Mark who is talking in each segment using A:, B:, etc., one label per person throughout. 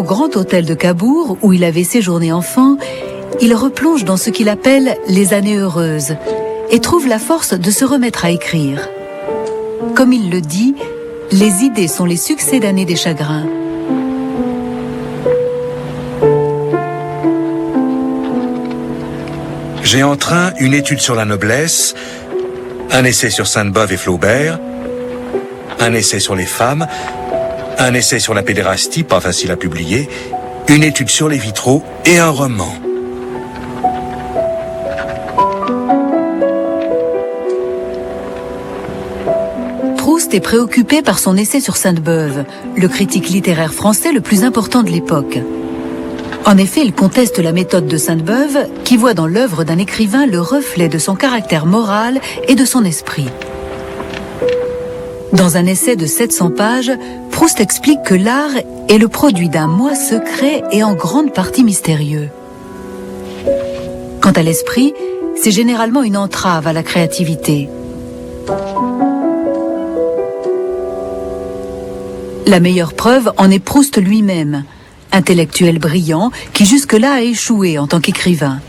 A: grand hôtel de Cabourg, où il avait séjourné enfant, il replonge dans ce qu'il appelle les années heureuses et trouve la force de se remettre à écrire. Comme il le dit, les idées sont les succès d'années des chagrins.
B: J'ai en train une étude sur la noblesse, un essai sur Sainte-Beuve et Flaubert, un essai sur les femmes, un essai sur la pédérastie, pas facile à publier, une étude sur les vitraux et un roman.
A: Proust est préoccupé par son essai sur Sainte-Beuve, le critique littéraire français le plus important de l'époque. En effet, il conteste la méthode de Sainte-Beuve, qui voit dans l'œuvre d'un écrivain le reflet de son caractère moral et de son esprit. Dans un essai de 700 pages, Proust explique que l'art est le produit d'un moi secret et en grande partie mystérieux. Quant à l'esprit, c'est généralement une entrave à la créativité. La meilleure preuve en est Proust lui-même, intellectuel brillant qui jusque-là a échoué en tant qu'écrivain.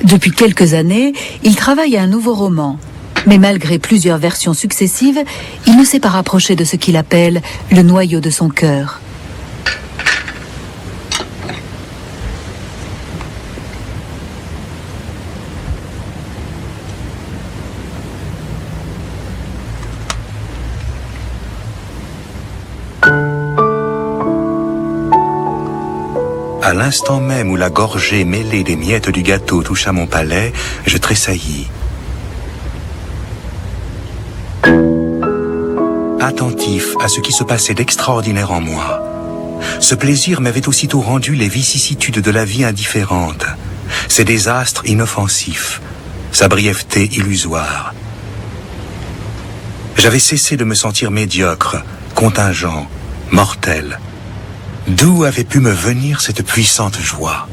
A: Depuis quelques années, il travaille à un nouveau roman. Mais malgré plusieurs versions successives, il ne s'est pas rapproché de ce qu'il appelle le noyau de son cœur.
B: À l'instant même où la gorgée mêlée des miettes du gâteau toucha mon palais, je tressaillis. Attentif à ce qui se passait d'extraordinaire en moi. Ce plaisir m'avait aussitôt rendu les vicissitudes de la vie indifférentes, ses désastres inoffensifs, sa brièveté illusoire. J'avais cessé de me sentir médiocre, contingent, mortel. D'où avait pu me venir cette puissante joie?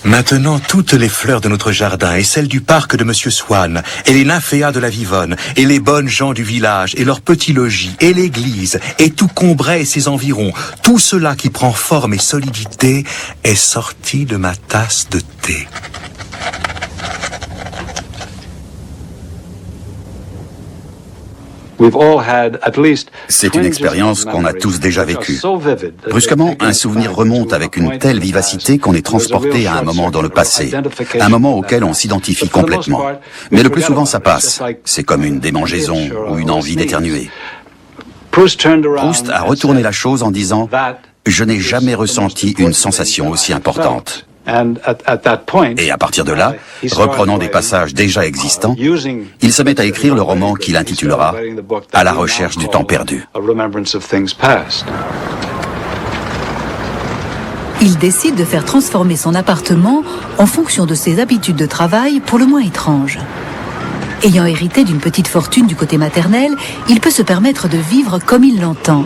B: Maintenant, toutes les fleurs de notre jardin et celles du parc de Monsieur Swann, et les nymphéas de la Vivonne, et les bonnes gens du village, et leurs petits logis, et l'église, et tout Combray et ses environs, tout cela qui prend forme et solidité est sorti de ma tasse de thé.
C: C'est une expérience qu'on a tous déjà vécue. Brusquement, un souvenir remonte avec une telle vivacité qu'on est transporté à un moment dans le passé, un moment auquel on s'identifie complètement. Mais le plus souvent, ça passe. C'est comme une démangeaison ou une envie d'éternuer. Proust a retourné la chose en disant « Je n'ai jamais ressenti une sensation aussi importante ». Et à partir de là, reprenant des passages déjà existants, il se met à écrire le roman qu'il intitulera « À la recherche du temps perdu ».
A: Il décide de faire transformer son appartement en fonction de ses habitudes de travail pour le moins étranges. Ayant hérité d'une petite fortune du côté maternel, il peut se permettre de vivre comme il l'entend.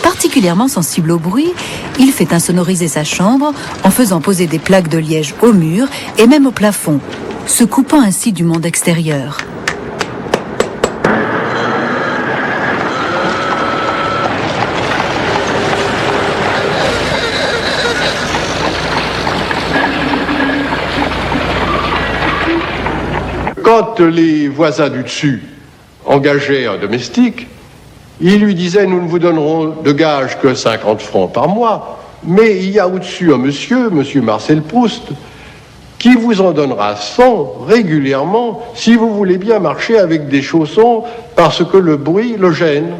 A: Particulièrement sensible au bruit, il fait insonoriser sa chambre en faisant poser des plaques de liège au mur et même au plafond, se coupant ainsi du monde extérieur.
D: Quand les voisins du dessus engageaient un domestique, ils lui disaient « Nous ne vous donnerons de gage que 50 francs par mois, mais il y a au-dessus un monsieur Marcel Proust, qui vous en donnera 100 régulièrement si vous voulez bien marcher avec des chaussons parce que le bruit le gêne. »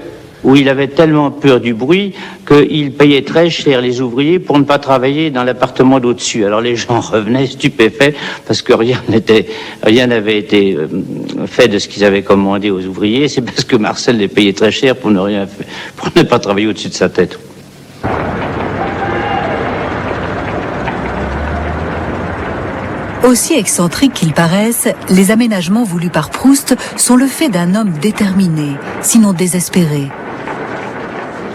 E: Où il avait tellement peur du bruit qu'il payait très cher les ouvriers pour ne pas travailler dans l'appartement d'au-dessus. Alors les gens revenaient stupéfaits parce que rien n'avait été fait de ce qu'ils avaient commandé aux ouvriers. C'est parce que Marcel les payait très cher pour ne pas travailler au-dessus de sa tête.
A: Aussi excentriques qu'ils paraissent, les aménagements voulus par Proust sont le fait d'un homme déterminé, sinon désespéré.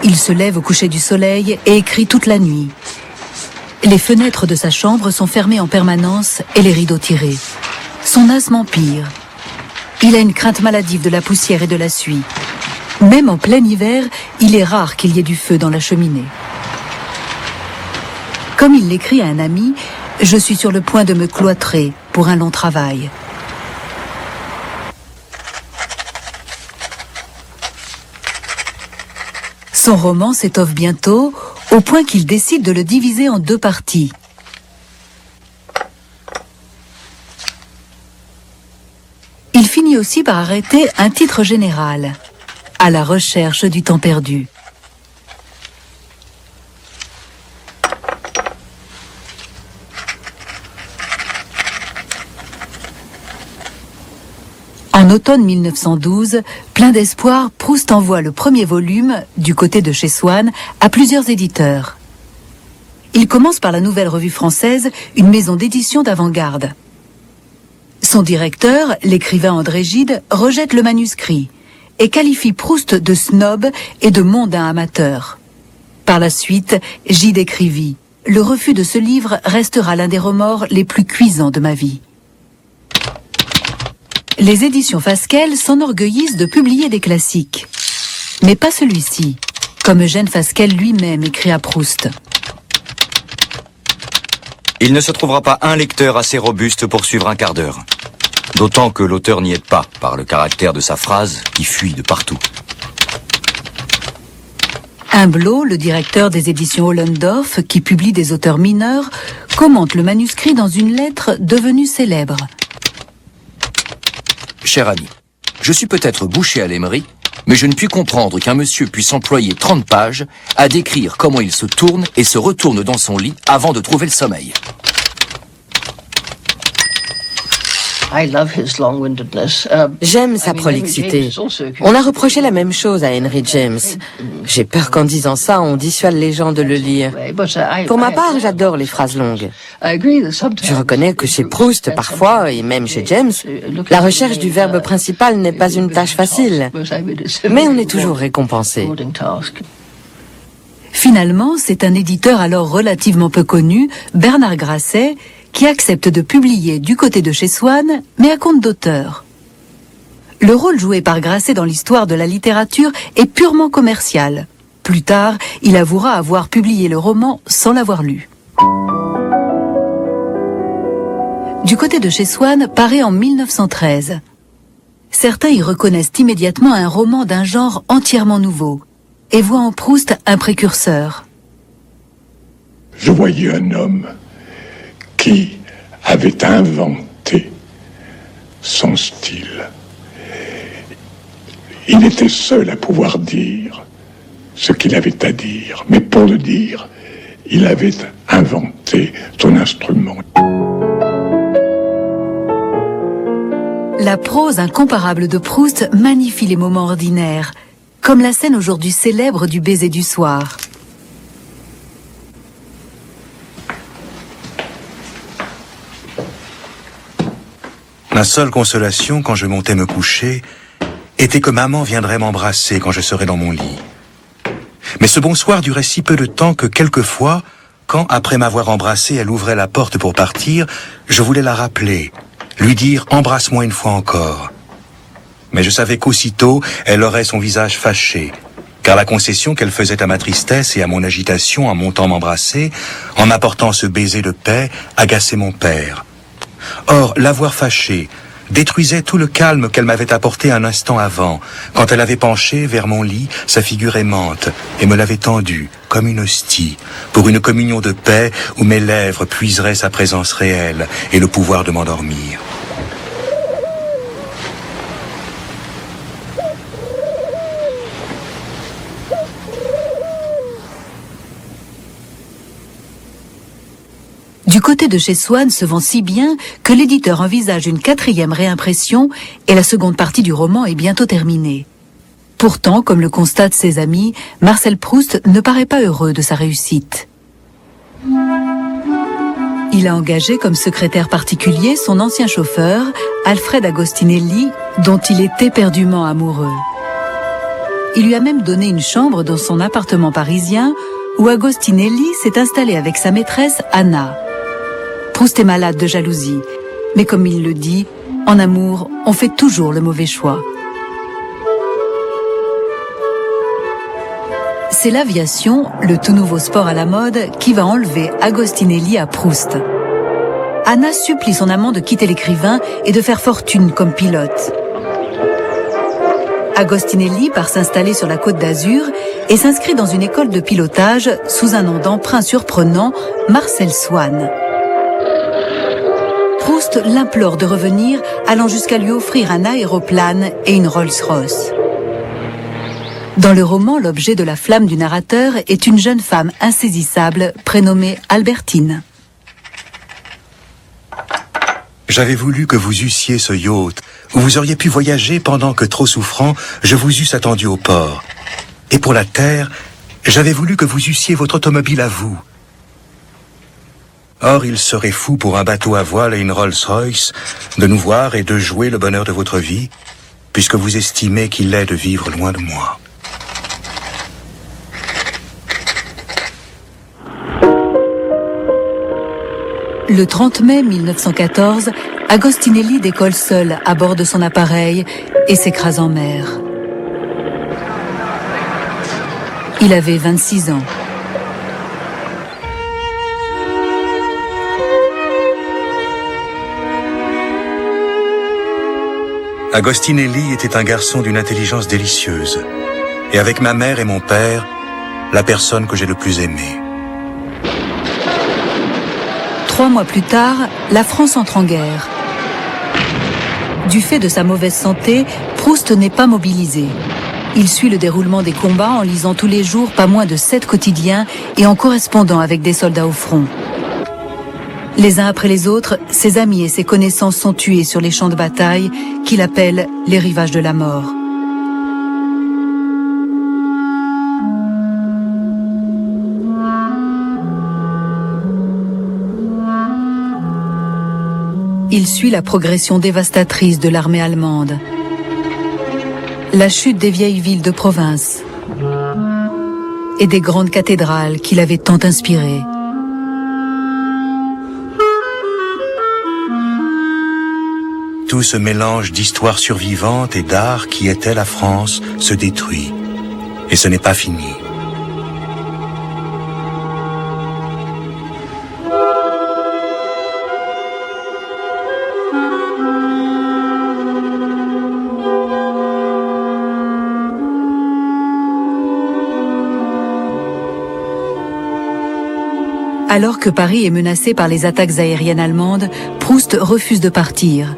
A: Il se lève au coucher du soleil et écrit toute la nuit. Les fenêtres de sa chambre sont fermées en permanence et les rideaux tirés. Son asthme empire. Il a une crainte maladive de la poussière et de la suie. Même en plein hiver, il est rare qu'il y ait du feu dans la cheminée. Comme il l'écrit à un ami, « Je suis sur le point de me cloîtrer pour un long travail ». Son roman s'étoffe bientôt, au point qu'il décide de le diviser en 2 parties. Il finit aussi par arrêter un titre général, « À la recherche du temps perdu ». En automne 1912, plein d'espoir, Proust envoie le premier volume, du côté de chez Swann, à plusieurs éditeurs. Il commence par la Nouvelle Revue Française, une maison d'édition d'avant-garde. Son directeur, l'écrivain André Gide, rejette le manuscrit et qualifie Proust de snob et de mondain amateur. Par la suite, Gide écrivit « Le refus de ce livre restera l'un des remords les plus cuisants de ma vie ». Les éditions Fasquelle s'enorgueillissent de publier des classiques. Mais pas celui-ci, comme Eugène Fasquelle lui-même écrit à Proust.
F: Il ne se trouvera pas un lecteur assez robuste pour suivre un quart d'heure. D'autant que l'auteur n'y aide pas par le caractère de sa phrase qui fuit de partout.
A: Humblot, le directeur des éditions Ollendorff, qui publie des auteurs mineurs, commente le manuscrit dans une lettre devenue célèbre.
G: Cher ami, je suis peut-être bouché à l'aimerie, mais je ne puis comprendre qu'un monsieur puisse employer 30 pages à décrire comment il se tourne et se retourne dans son lit avant de trouver le sommeil.
H: J'aime sa prolixité. On a reproché la même chose à Henry James. J'ai peur qu'en disant ça, on dissuade les gens de le lire. Pour ma part, j'adore les phrases longues. Je reconnais que chez Proust, parfois, et même chez James, la recherche du verbe principal n'est pas une tâche facile. Mais on est toujours récompensé.
A: Finalement, c'est un éditeur alors relativement peu connu, Bernard Grasset, qui accepte de publier du côté de chez Swann, mais à compte d'auteur. Le rôle joué par Grasset dans l'histoire de la littérature est purement commercial. Plus tard, il avouera avoir publié le roman sans l'avoir lu. Du côté de chez Swann paraît en 1913. Certains y reconnaissent immédiatement un roman d'un genre entièrement nouveau et voient en Proust un précurseur.
I: Je voyais un homme qui avait inventé son style. Il était seul à pouvoir dire ce qu'il avait à dire, mais pour le dire, il avait inventé son instrument.
A: La prose incomparable de Proust magnifie les moments ordinaires, comme la scène aujourd'hui célèbre du baiser du soir.
B: Ma seule consolation quand je montais me coucher était que maman viendrait m'embrasser quand je serais dans mon lit. Mais ce bonsoir durait si peu de temps que quelquefois, quand, après m'avoir embrassé, elle ouvrait la porte pour partir, je voulais la rappeler, lui dire « embrasse-moi une fois encore ». Mais je savais qu'aussitôt, elle aurait son visage fâché, car la concession qu'elle faisait à ma tristesse et à mon agitation en montant m'embrasser, en m'apportant ce baiser de paix, agaçait mon père. Or, l'avoir fâchée détruisait tout le calme qu'elle m'avait apporté un instant avant, quand elle avait penché vers mon lit sa figure aimante et me l'avait tendue, comme une hostie, pour une communion de paix où mes lèvres puiseraient sa présence réelle et le pouvoir de m'endormir.
A: Du côté de chez Swann se vend si bien que l'éditeur envisage une 4e réimpression et la seconde partie du roman est bientôt terminée. Pourtant, comme le constatent ses amis, Marcel Proust ne paraît pas heureux de sa réussite. Il Il a engagé comme secrétaire particulier son ancien chauffeur, Alfred Agostinelli, dont il est éperdument amoureux. Il lui a même donné une chambre dans son appartement parisien où Agostinelli s'est installé avec sa maîtresse Anna. Proust est malade de jalousie, mais comme il le dit, en amour, on fait toujours le mauvais choix. C'est l'aviation, le tout nouveau sport à la mode, qui va enlever Agostinelli à Proust. Anna supplie son amant de quitter l'écrivain et de faire fortune comme pilote. Agostinelli part s'installer sur la Côte d'Azur et s'inscrit dans une école de pilotage sous un nom d'emprunt surprenant, Marcel Swann. Proust l'implore de revenir, allant jusqu'à lui offrir un aéroplane et une Rolls-Royce. Dans le roman, l'objet de la flamme du narrateur est une jeune femme insaisissable prénommée Albertine.
B: J'avais voulu que vous eussiez ce yacht, où vous auriez pu voyager pendant que, trop souffrant, je vous eusse attendu au port. Et pour la terre, j'avais voulu que vous eussiez votre automobile à vous. Or, il serait fou pour un bateau à voile et une Rolls-Royce de nous voir et de jouer le bonheur de votre vie, puisque vous estimez qu'il est de vivre loin de moi.
A: Le 30 mai 1914, Agostinelli décolle seul à bord de son appareil et s'écrase en mer. Il avait 26 ans.
B: Agostinelli était un garçon d'une intelligence délicieuse, et avec ma mère et mon père, la personne que j'ai le plus aimée.
A: 3 mois plus tard, la France entre en guerre. Du fait de sa mauvaise santé, Proust n'est pas mobilisé. Il suit le déroulement des combats en lisant tous les jours pas moins de 7 quotidiens et en correspondant avec des soldats au front. Les uns après les autres, ses amis et ses connaissances sont tués sur les champs de bataille qu'il appelle les rivages de la mort. Il suit la progression dévastatrice de l'armée allemande, la chute des vieilles villes de province et des grandes cathédrales qui l'avaient tant inspiré.
B: Tout ce mélange d'histoires survivantes et d'art qui était la France se détruit. Et ce n'est pas fini.
A: Alors que Paris est menacé par les attaques aériennes allemandes, Proust refuse de partir.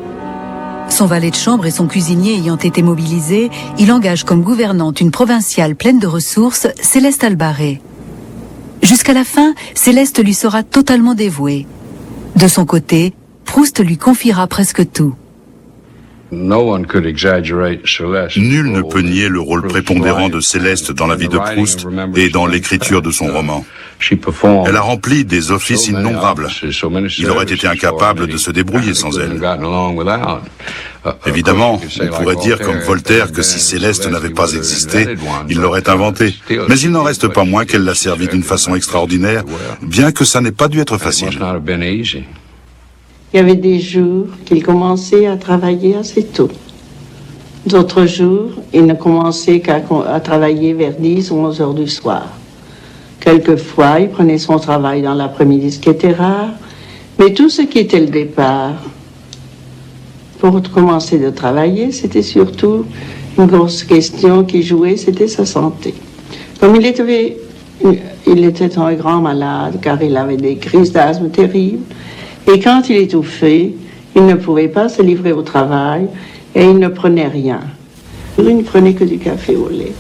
A: Son valet de chambre et son cuisinier ayant été mobilisés, il engage comme gouvernante une provinciale pleine de ressources, Céleste Albaré. Jusqu'à la fin, Céleste lui sera totalement dévouée. De son côté, Proust lui confiera presque tout.
J: Nul ne peut nier le rôle prépondérant de Céleste dans la vie de Proust et dans l'écriture de son roman. Elle a rempli des offices innombrables. Il aurait été incapable de se débrouiller sans elle. Évidemment, on pourrait dire comme Voltaire que si Céleste n'avait pas existé, il l'aurait inventée. Mais il n'en reste pas moins qu'elle l'a servi d'une façon extraordinaire, bien que ça n'ait pas dû être facile.
K: Il y avait des jours qu'il commençait à travailler assez tôt. D'autres jours, il ne commençait qu'à travailler vers 10 ou 11 heures du soir. Quelquefois, il prenait son travail dans l'après-midi, ce qui était rare. Mais tout ce qui était le départ, pour commencer de travailler, c'était surtout une grosse question qui jouait, c'était sa santé. Comme il était un grand malade, car il avait des crises d'asthme terribles, et quand il étouffait, il ne pouvait pas se livrer au travail et il ne prenait rien. Il ne prenait que du café au lait.